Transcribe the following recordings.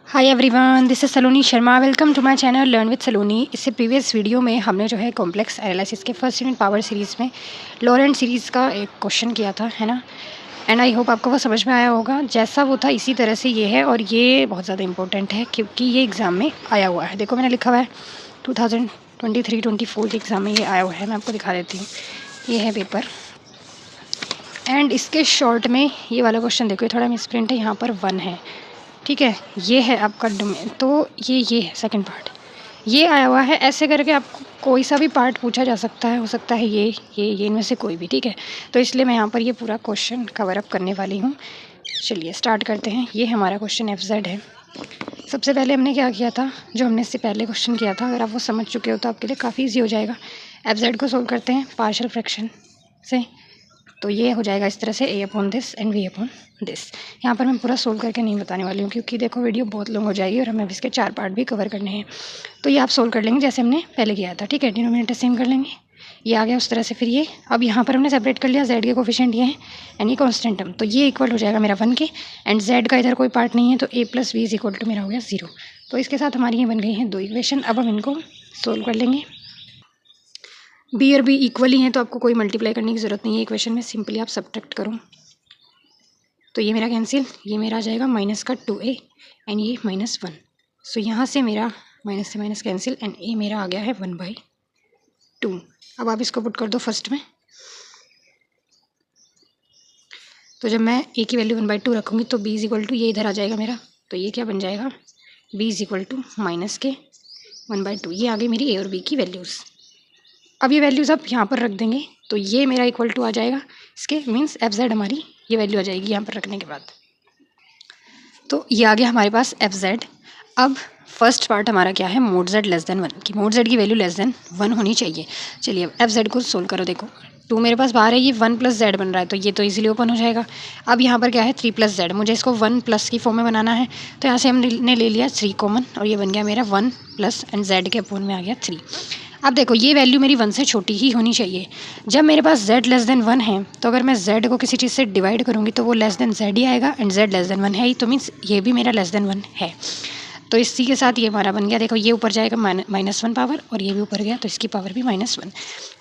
Hi everyone, this is Saloni Sharma. Welcome to my channel learn with Saloni. इससे previous video में हमने जो है कॉम्प्लेक्स एनालिसिस के फर्स्ट यूनिट पावर सीरीज़ में लॉरेंट सीरीज़ का एक क्वेश्चन किया था, है ना। एंड आई होप आपको वो समझ में आया होगा। जैसा वो था इसी तरह से ये है, और ये बहुत ज़्यादा इंपॉर्टेंट है क्योंकि ये एग्ज़ाम में आया हुआ है। देखो मैंने लिखा हुआ है 2023-24 के एग्ज़ाम में ये आया हुआ है। मैं आपको दिखा देती हूँ, ये है पेपर। एंड इसके शॉर्ट में ये वाला क्वेश्चन देखो, ये थोड़ा मिसप्रिंट है, यहाँ पर 1 है, ठीक है। ये है आपका डोमेन, तो ये है सेकंड पार्ट, ये आया हुआ है। ऐसे करके आपको कोई सा भी पार्ट पूछा जा सकता है, हो सकता है ये इनमें से कोई भी, ठीक है। तो इसलिए मैं यहाँ पर ये पूरा क्वेश्चन कवर अप करने वाली हूँ। चलिए स्टार्ट करते हैं। ये हमारा क्वेश्चन FZ है। सबसे पहले हमने क्या किया था, जो हमने इससे पहले क्वेश्चन किया था, अगर आप वो समझ चुके हो तो आपके लिए काफ़ी ईजी हो जाएगा। FZ को सोल्व करते हैं पार्शियल फ्रैक्शन से, तो ये हो जाएगा इस तरह से A/this एंड V/this। यहाँ पर मैं पूरा सोल्व करके नहीं बताने वाली हूँ क्योंकि देखो वीडियो बहुत लॉन्ग हो जाएगी और हमें इसके 4 पार्ट भी कवर करने हैं। तो ये आप सोल्व कर लेंगे जैसे हमने पहले किया था, ठीक है। डिनोमिनेटर सेम कर लेंगे, ये आ गया उस तरह से। फिर ये अब यहाँ पर हमने सेपरेट कर लिया, Z के कोफिशिएंट ये है एंड ये कॉन्स्टेंट टर्म, तो ये इक्वल हो जाएगा मेरा 1 के। एंड Z का इधर कोई पार्ट नहीं है, तो A+B मेरा हो गया 0। तो इसके साथ हमारी ये बन गई हैं 2 इक्वेशन। अब हम इनको सोल्व कर लेंगे। B और B इक्वल ही हैं, तो आपको कोई मल्टीप्लाई करने की ज़रूरत नहीं है इक्वेशन में, सिंपली आप सब्ट्रैक्ट करो। तो ये मेरा कैंसिल, ये मेरा आ जाएगा माइनस का 2A एंड ये -1। सो यहाँ से मेरा माइनस से माइनस कैंसिल एंड A मेरा आ गया है 1/2। अब आप इसको पुट कर दो फर्स्ट में, तो जब मैं A की वैल्यू 1/2 रखूँगी तो B = ये इधर आ जाएगा मेरा, तो ये क्या बन जाएगा, B = -1/2। ये आ गई मेरी A और B की वैल्यूज़। अब ये वैल्यूज़ आप यहाँ पर रख देंगे, तो ये मेरा इक्वल टू आ जाएगा इसके, मीन्स FZ हमारी ये वैल्यू आ जाएगी यहाँ पर रखने के बाद। तो ये आ गया हमारे पास FZ। अब फर्स्ट पार्ट हमारा क्या है, मोड Z <1 कि मोड Z की वैल्यू <1 होनी चाहिए। चलिए अब FZ को सोल्व करो। देखो 2 मेरे पास बाहर है, ये 1 + Z बन रहा है, तो ये तो इजीली ओपन हो जाएगा। अब यहाँ पर क्या है 3 + Z, मुझे इसको 1 प्लस की फॉर्म में बनाना है, तो यहाँ से हमने ले लिया 3 कॉमन और ये बन गया मेरा 1 प्लस एंड Z के अपोन में आ गया 3। अब देखो ये वैल्यू मेरी 1 से छोटी ही होनी चाहिए। जब मेरे पास Z <1 है, तो अगर मैं Z को किसी चीज़ से डिवाइड करूँगी तो वो Z ही आएगा, एंड Z <1 है ही, तो मीन्स ये भी मेरा <1 है। तो इसी के साथ ये हमारा बन गया। देखो ये ऊपर जाएगा -1 पावर, और ये भी ऊपर गया, तो इसकी पावर भी -1।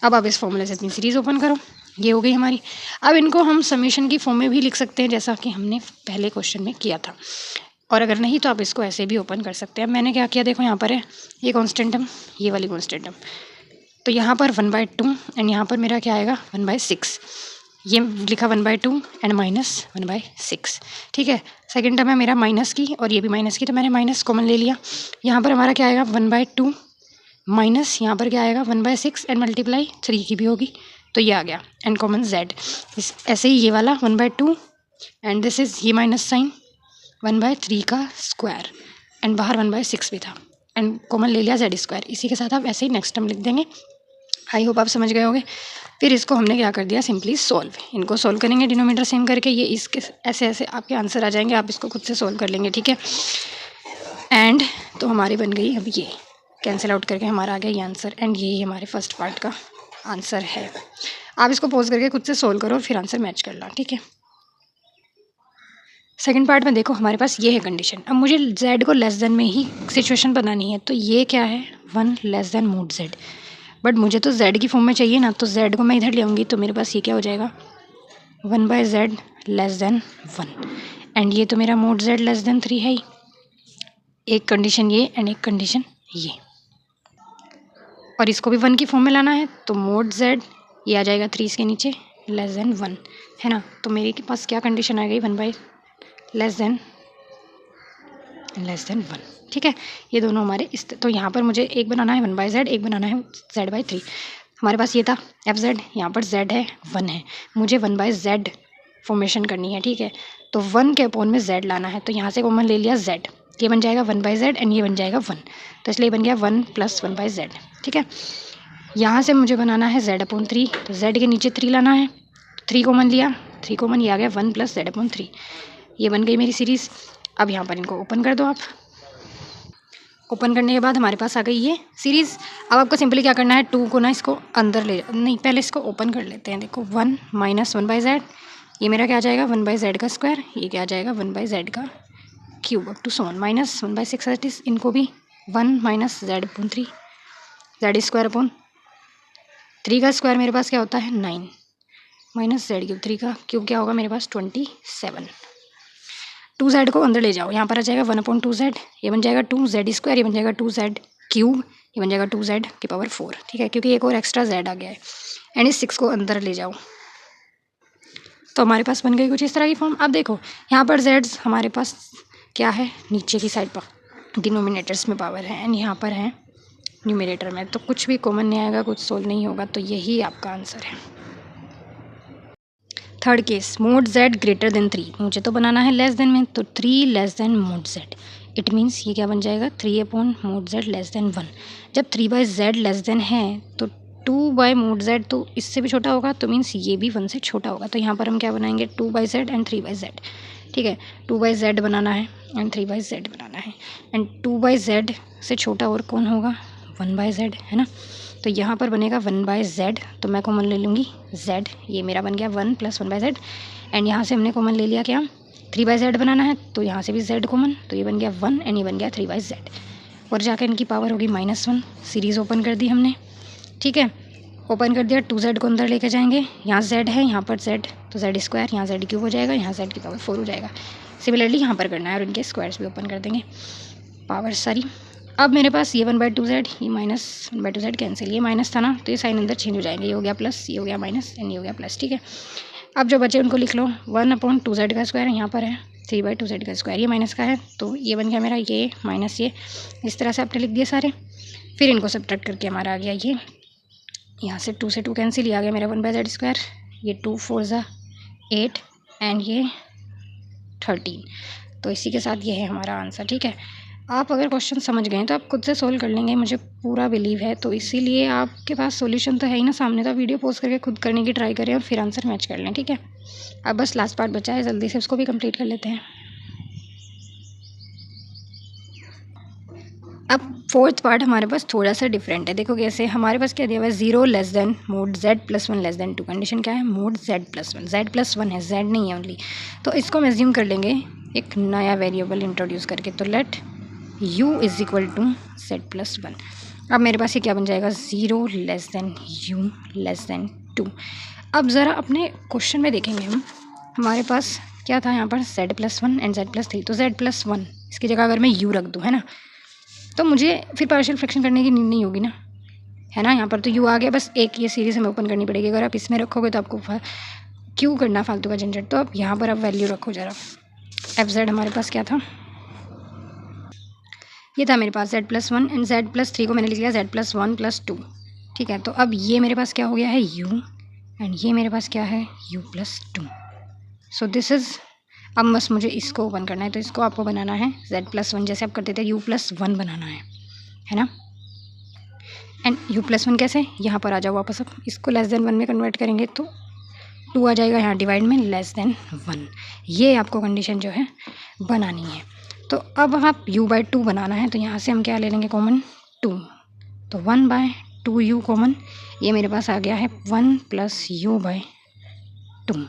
अब आप इस फॉर्मूले से अपनी सीरीज़ ओपन करो, ये हो गई हमारी। अब इनको हम समीशन की फॉर्म में भी लिख सकते हैं, जैसा कि हमने पहले क्वेश्चन में किया था, और अगर नहीं तो आप इसको ऐसे भी ओपन कर सकते हैं। अब मैंने क्या किया, देखो यहाँ पर है ये कॉन्स्टेंट टर्म, ये वाली कॉन्स्टेंट टर्म, तो यहाँ पर 1/2 एंड यहाँ पर मेरा क्या आएगा 1/6। ये लिखा 1/2 एंड -1/6, ठीक है। सेकंड टर्म है मेरा माइनस की, और ये भी माइनस की, तो मैंने माइनस कॉमन ले लिया। यहाँ पर हमारा क्या आएगा 1/2 माइनस, यहाँ पर क्या आएगा 1/6 एंड मल्टीप्लाई 3 की भी होगी, तो ये आ गया एंड कॉमन Z। ऐसे ही ये वाला 1/2 एंड दिस इज़ ये माइनस साइन 1/3 का स्क्वायर एंड बाहर 1/6 भी था एंड कॉमन ले लिया Z²। इसी के साथ आप ऐसे ही नेक्स्ट टर्म लिख देंगे। आई होप आप समझ गए होंगे। फिर इसको हमने क्या कर दिया, सिंपली सॉल्व। इनको सॉल्व करेंगे डिनोमिनेटर सेम करके, ये इसके ऐसे आपके आंसर आ जाएंगे, आप इसको खुद से सॉल्व कर लेंगे, ठीक है। एंड तो हमारी बन गई, अब ये कैंसिल आउट करके हमारा आ गया ये आंसर, एंड यही हमारे फर्स्ट पार्ट का आंसर है। आप इसको पॉज करके खुद से सॉल्व करो और फिर आंसर मैच कर लो, ठीक है। सेकंड पार्ट में देखो हमारे पास ये है कंडीशन। अब मुझे Z को < में ही सिचुएशन बनानी है, तो ये क्या है 1 < मोड Z, बट मुझे तो Z की फॉर्म में चाहिए ना, तो Z को मैं इधर ले आऊँगी, तो मेरे पास ये क्या हो जाएगा 1/Z <1 एंड ये तो मेरा मोड Z <3 है ही। एक कंडीशन ये एंड एक कंडीशन ये, और इसको भी 1 की फॉर्म में लाना है, तो मोड Z ये आ जाएगा 3 इसके नीचे <1 है ना। तो मेरे के पास क्या कंडीशन आ गई 1/<1, ठीक है। ये दोनों हमारे इस, तो यहाँ पर मुझे एक बनाना है 1/Z, एक बनाना है Z/3। हमारे पास ये था FZ, यहाँ पर Z है 1 है, मुझे 1/Z फॉर्मेशन करनी है, ठीक है। तो 1 के अपोन में Z लाना है, तो यहाँ से कॉमन ले लिया Z, ये बन जाएगा 1/Z एंड ये बन जाएगा 1, तो इसलिए बन गया 1 + 1/Z, ठीक है। यहाँ से मुझे बनाना है Z/3, तो Z के नीचे 3 लाना है, 3 कॉमन लिया, 3 कॉमन, ये आ गया 1 + Z/3। ये बन गई मेरी सीरीज़। अब यहाँ पर इनको ओपन कर दो आप। ओपन करने के बाद हमारे पास आ गई ये सीरीज़। अब आपको सिंपली क्या करना है, 2 को ना इसको अंदर ले, नहीं पहले इसको ओपन कर लेते हैं। देखो 1 - 1/Z, ये मेरा क्या आ जाएगा 1/Z का स्क्वायर, ये क्या आ जाएगा 1/Z का क्यूब अप टू सोन माइनस 1/6 इनको भी 1 minus Z upon 3 Z square upon 3 का स्क्वायर मेरे पास क्या होता है 9 माइनस जेड क्यूब 3 का क्यूब क्या होगा मेरे पास 27। 2 जेड को अंदर ले जाओ, यहाँ पर आ जाएगा 1/2 जेड, ये बन जाएगा 2 जेड स्क्वायर, ये बन जाएगा 2 जेड क्यूब, ये बन जाएगा 2 जेड की पावर 4। ठीक है, क्योंकि एक और एक्स्ट्रा जेड आ गया है। एंड इस 6 को अंदर ले जाओ तो हमारे पास बन गई कुछ इस तरह की फॉर्म। अब देखो यहाँ पर जेड्स हमारे पास क्या है नीचे की साइड पर डिनोमिनेटर्स में पावर है एंड यहाँ पर है न्यूमरेटर में, तो कुछ भी कॉमन नहीं आएगा, कुछ सोल्व नहीं होगा, तो यही आपका आंसर है। Third case mode Z greater than 3, मुझे तो बनाना है लेस देन में, तो 3 less than mode Z, it means ये क्या बन जाएगा 3 upon mode Z less than 1। जब 3/z लेस देन है तो 2 मोड जेड तो इससे भी छोटा होगा, तो मीन्स ये भी 1 से छोटा होगा, तो यहाँ पर हम क्या बनाएंगे 2/z एंड 3/z। ठीक है, 2/z बनाना है एंड 3/z बनाना है, एंड 2/z से छोटा और कौन होगा 1/z, है ना। तो यहाँ पर बनेगा 1/z, तो मैं कॉमन ले लूँगी z, ये मेरा बन गया 1 + 1/z, एंड यहाँ से हमने कॉमन ले लिया क्या 3/z बनाना है, तो यहाँ से भी z कॉमन, तो ये बन गया 1 एंड ये बन गया 3/z, और जाकर इनकी पावर होगी -1। सीरीज़ ओपन कर दी हमने, ठीक है, ओपन कर दिया, 2z को अंदर लेके जाएंगे, यहाँ z है, यहाँ पर z, तो z स्क्वायर, यहाँ z क्यूब हो जाएगा, यहाँ z की पावर 4 हो जाएगा। सिमिलरली यहाँ पर करना है और इनके स्क्वायर्स भी ओपन कर देंगे, पावर सारी। अब मेरे पास ये 1/2z, ये -1/2z कैंसिल, ये माइनस था ना, तो ये साइन अंदर चेंज हो जाएंगे, ये हो गया प्लस, ये हो गया माइनस एंड ये हो गया प्लस। ठीक है, अब जो बचे उनको लिख लो, 1/2z का स्क्वायर यहाँ पर है 3/2z का स्क्वायर, ये माइनस का है, तो ये बन गया मेरा ये माइनस ये, इस तरह से आपने लिख दिए सारे। फिर इनको सब्ट्रैक्ट करके हमारा आ गया ये, यहाँ से 2 से 2 कैंसिल, ये आ गया मेरा 1/z स्क्वायर, ये 2 4 ज़ा 8 एंड ये 13, तो इसी के साथ ये है हमारा आंसर। ठीक है, आप अगर क्वेश्चन समझ गए तो आप खुद से सोल्व कर लेंगे, मुझे पूरा बिलीव है, तो इसीलिए आपके पास सॉल्यूशन तो है ही ना सामने, तो वीडियो पोस्ट करके खुद करने की ट्राई करें और फिर आंसर मैच कर लें। ठीक है, अब बस लास्ट पार्ट बचा है, जल्दी से उसको भी कंप्लीट कर लेते हैं। अब फोर्थ पार्ट हमारे पास थोड़ा सा डिफरेंट है, देखो कैसे, हमारे पास क्या दिया हुआ है 0 less than mode z + 1 less than 2, condition क्या है मोड z + 1, z + 1 है, z नहीं है ओनली, तो इसको हम एज्यूम कर लेंगे एक नया वेरिएबल इंट्रोड्यूस करके, तो लेट u = z + 1। अब मेरे पास ये क्या बन जाएगा 0 less than u less than 2। अब ज़रा अपने क्वेश्चन में देखेंगे हम, हमारे पास क्या था यहाँ पर z + 1 एंड z + 3, तो z + 1 इसकी जगह अगर मैं u रख दूँ, है ना, तो मुझे फिर पार्शियल फ्रैक्शन करने की नीड नहीं होगी ना, है ना। यहाँ पर तो u आ गया, बस एक ये सीरीज हमें ओपन करनी पड़ेगी, अगर आप इसमें रखोगे तो आपको क्यों करना फालतू का झंझट, तो अब यहाँ पर आप वैल्यू रखो ज़रा। fz हमारे पास क्या था, ये था मेरे पास z + 1 एंड z + 3 को मैंने लिख लिया z + 1 + 2। ठीक है, तो अब ये मेरे पास क्या हो गया है u एंड ये मेरे पास क्या है u + 2। सो दिस इज़, अब बस मुझे इसको ओपन करना है, तो इसको आपको बनाना है z + 1 जैसे आप करते थे, u + 1 बनाना है ना। एंड u + 1 कैसे, यहाँ पर आ जाओ वापस, अब इसको लेस देन 1 में कन्वर्ट करेंगे तो 2 आ जाएगा, यहाँ डिवाइड में लेस देन 1, ये आपको कंडीशन जो है बनानी है। तो अब आप u/2 बनाना है, तो यहाँ से हम क्या ले लेंगे कॉमन 2, तो 1/2u कॉमन, ये मेरे पास आ गया है 1 + u/2।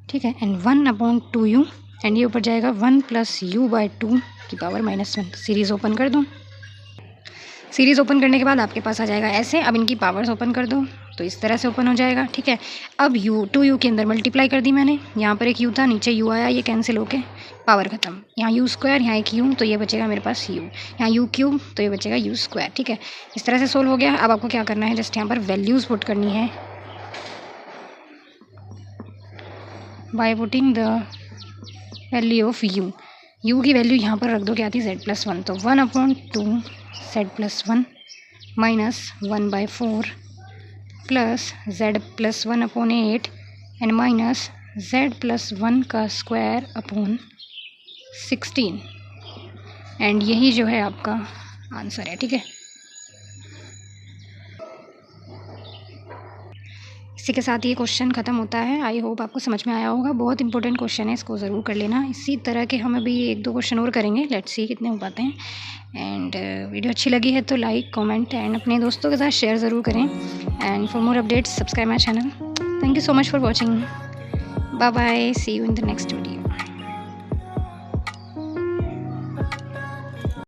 ठीक है, एंड 1/2u एंड ये ऊपर जाएगा 1 + u/2 की पावर -1। सीरीज़ ओपन कर दूँ, सीरीज़ ओपन करने के बाद आपके पास आ जाएगा ऐसे। अब इनकी पावर्स ओपन कर दो तो इस तरह से ओपन हो जाएगा। ठीक है, अब u 2u के अंदर मल्टीप्लाई कर दी मैंने, यहाँ पर एक u था, नीचे u आया, ये कैंसिल होके पावर ख़त्म, यहाँ u², यहाँ एक u, तो ये बचेगा मेरे पास u, यहाँ u³ तो ये बचेगा u²। ठीक है, इस तरह से सोल्व हो गया। अब आपको क्या करना है, जस्ट यहाँ पर वैल्यूज़ पुट करनी है by putting the value of u की वैल्यू यहाँ पर रख दो, क्या थी z + 1, तो 1/2 z + 1 minus 1/4 plus z + 1/8 and minus z + 1 का स्क्वायर अपॉन 16, एंड यही जो है आपका आंसर है। ठीक है, इसी के साथ ये क्वेश्चन ख़त्म होता है। आई होप आपको समझ में आया होगा, बहुत इंपॉर्टेंट क्वेश्चन है, इसको ज़रूर कर लेना। इसी तरह के हम अभी 1-2 क्वेश्चन और करेंगे, लेट्स सी कितने हो पाते हैं। एंड वीडियो अच्छी लगी है तो लाइक, कमेंट एंड अपने दोस्तों के साथ शेयर ज़रूर करें। And for more updates subscribe my channel. Thank you so much for watching, bye bye, see you in the next video.